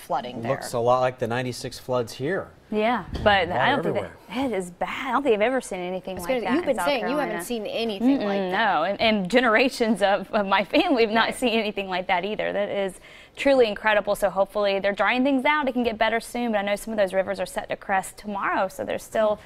flooding there. Looks a lot like the 96 floods here. Yeah, but I don't think everywhere. it is bad. I don't think I've ever seen anything like that. You've been in South saying Carolina. you haven't seen anything like that. No, and generations of my family have not seen anything like that either. That is truly incredible. So hopefully they're drying things out. It can get better soon, but I know some of those rivers are set to crest tomorrow, so there's still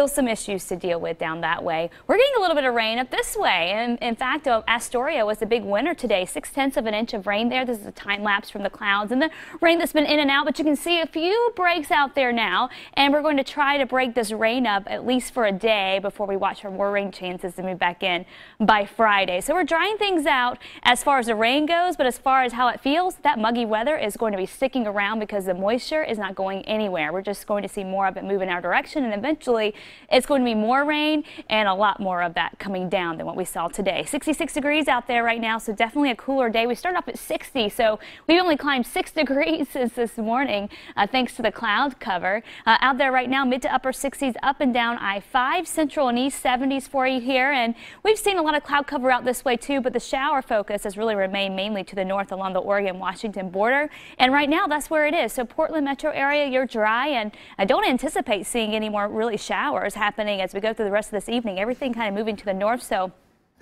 some issues to deal with down that way. We're getting a little bit of rain up this way, and in fact, Astoria was a big winner today. 6/10 of an inch of rain there. This is a time lapse from the clouds and the rain that's been in and out, but you can see a few breaks out there now, and we're going to try to break this rain up at least for a day before we watch for more rain chances to move back in by Friday. So we're drying things out as far as the rain goes, but as far as how it feels, that muggy weather is going to be sticking around because the moisture is not going anywhere. We're just going to see more of it move in our direction, and eventually it's going to be more rain and a lot more of that coming down than what we saw today. 66 degrees out there right now, so definitely a cooler day. We started off at 60, so we only climbed 6 degrees since this morning thanks to the cloud cover. Out there right now, mid to upper 60s up and down I-5, central and east 70s for you here, and we've seen a lot of cloud cover out this way too, but the shower focus has really remained mainly to the north along the Oregon-Washington border, and right now that's where it is. So Portland metro area, you're dry, and I don't anticipate seeing any more really showers happening as we go through the rest of this evening. Everything kind of moving to the north, so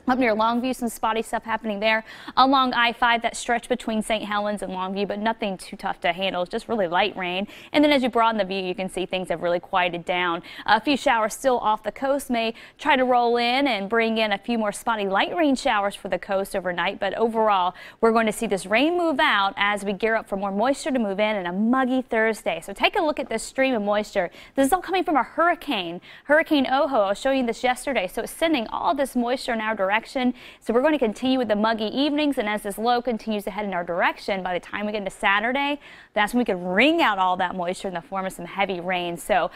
up near Longview, some spotty stuff happening there along I-5, that stretch between St. Helens and Longview, but nothing too tough to handle. It's just really light rain. And then as you broaden the view, you can see things have really quieted down. A few showers still off the coast may try to roll in and bring in a few more spotty light rain showers for the coast overnight. But overall, we're going to see this rain move out as we gear up for more moisture to move in and a muggy Thursday. So take a look at this stream of moisture. This is all coming from a hurricane, Hurricane Oho. I was showing you this yesterday. So it's sending all this moisture in our direction. So we're going to continue with the muggy evenings, and as this low continues to head in our direction, by the time we get into Saturday, that's when we could wring out all that moisture in the form of some heavy rain. So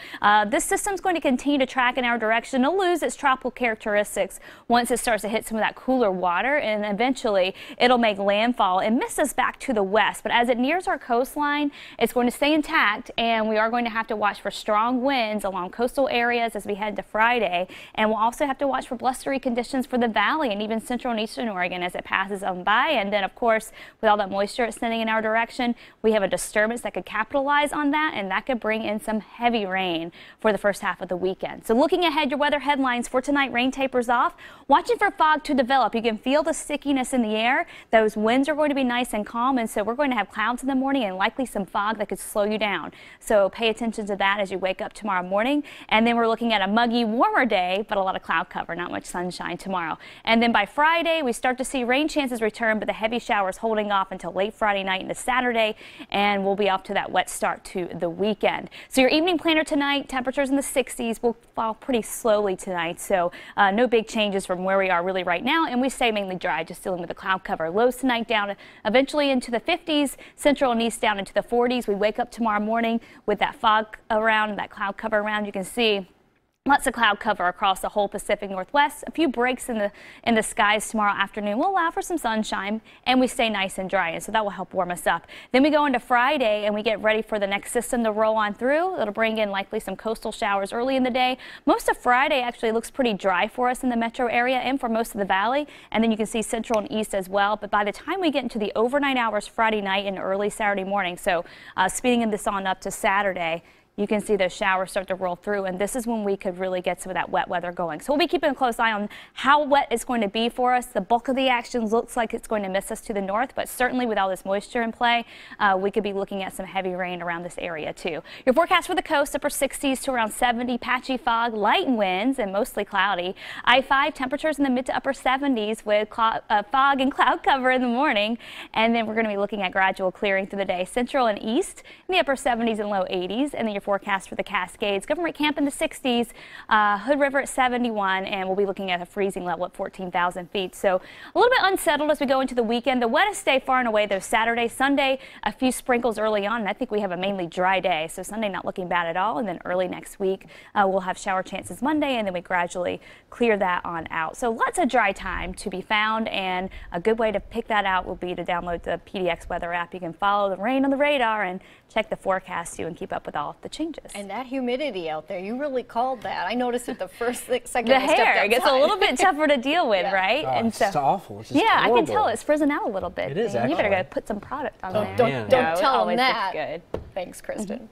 this system's going to continue to track in our direction. It'll lose its tropical characteristics once it starts to hit some of that cooler water, and eventually it'll make landfall and miss us back to the west. But as it nears our coastline, it's going to stay intact, and we are going to have to watch for strong winds along coastal areas as we head to Friday, and we'll also have to watch for blustery conditions for the valley and even central and eastern Oregon as it passes on by. And then, of course, with all that moisture it's sending in our direction, we have a disturbance that could capitalize on that, and that could bring in some heavy rain for the first half of the weekend. So looking ahead, your weather headlines for tonight: rain tapers off, watching for fog to develop. You can feel the stickiness in the air. Those winds are going to be nice and calm, and so we're going to have clouds in the morning and likely some fog that could slow you down. So pay attention to that as you wake up tomorrow morning. And then we're looking at a muggy, warmer day, but a lot of cloud cover, not much sunshine tomorrow. And then by Friday, we start to see rain chances return, but the heavy showers holding off until late Friday night into Saturday, and we'll be off to that wet start to the weekend. So your evening planner tonight, temperatures in the 60s, will fall pretty slowly tonight, so no big changes from where we are really right now, and we stay mainly dry, just dealing with the cloud cover. Lows tonight down eventually into the 50s, central and east down into the 40s. We wake up tomorrow morning with that fog around, that cloud cover around. You can see lots of cloud cover across the whole Pacific Northwest. A few breaks in the skies tomorrow afternoon will allow for some sunshine, and we stay nice and dry, and so that will help warm us up. Then we go into Friday and we get ready for the next system to roll on through. It'll bring in likely some coastal showers early in the day. Most of Friday actually looks pretty dry for us in the metro area and for most of the valley, and then you can see central and east as well. But by the time we get into the overnight hours Friday night and early Saturday morning, so speeding this on up to Saturday, you can see those showers start to roll through, and this is when we could really get some of that wet weather going. So we'll be keeping a close eye on how wet it's going to be for us. The bulk of the action looks like it's going to miss us to the north, but certainly with all this moisture in play, we could be looking at some heavy rain around this area too. Your forecast for the coast: upper 60s to around 70, patchy fog, light winds, and mostly cloudy. I-5 temperatures in the mid to upper 70s with fog and cloud cover in the morning, and then we're going to be looking at gradual clearing through the day. Central and east in the upper 70s and low 80s, and then your forecast for the Cascades: Government Camp in the 60s, Hood River at 71, and we'll be looking at a freezing level at 14,000 feet. So a little bit unsettled as we go into the weekend. The wettest day far and away though Saturday. Sunday, a few sprinkles early on, and I think we have a mainly dry day, so Sunday not looking bad at all. And then early next week we'll have shower chances Monday, and then we gradually clear that on out. So lots of dry time to be found, and a good way to pick that out will be to download the PDX weather app. You can follow the rain on the radar and check the forecast too and keep up with all the the changes. And that humidity out there, you really called that. I noticed it the first second The I stepped hair gets a outside. little bit tougher to deal with, Yeah. right? Oh, and it's so awful. It's just yeah, I can horrible. tell it's frizzing out a little bit. It is, You better actually. go put some product on Don't, there. don't No, it tell them always looks that. good. Thanks, Kristen.